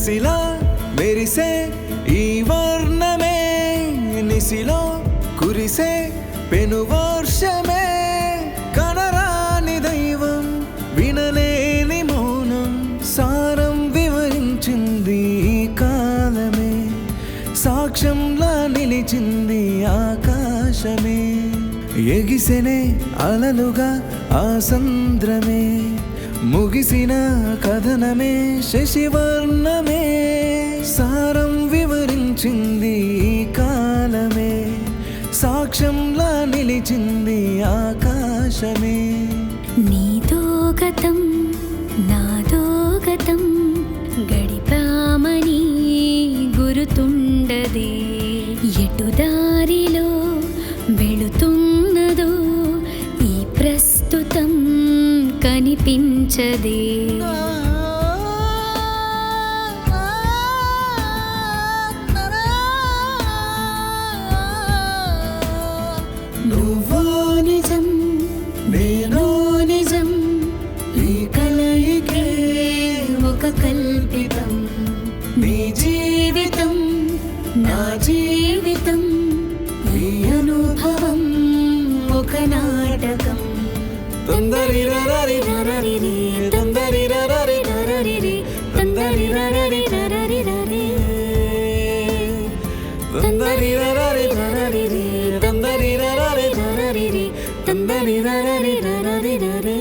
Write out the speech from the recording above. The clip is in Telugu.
కసిలా మెరిసే ఈ వర్ణమే నిసిలో కురిసే పెను వర్షమే కనరాని దైవం వినలేని మౌనం సారం వివరించింది ఈ కాలమే సాక్ష్యంలా నిలిచింది ఆకాశమే ఎగిసెనే అలలుగా ఆ సంద్రమే ముగిసిన కథనమే శశివర్ణమే సారం వివరించింది ఈ కాలమే సాక్ష్యంలా నిలిచింది ఆకాశమే నీతో గతం నాతో గతం గడిపామని గురుతుండదే ఎటు దారిలో వెళుతున్నదో ఈ ప్రస్తుతం కనిపించదే నువ్వో నిజం నేనో నిజం ఈ కలయికే ఒక కల్పితం నీ జీవితం నా జీవితం ఈ అనుభవం ఒక నాటకం తందరిరరి రరరిరి తందరిరరి రరరిరి తందరిరరి రరరిరి తందరిరరి రరరిరి తందరిరరి రరరిరి తందరిరరి రరరిరి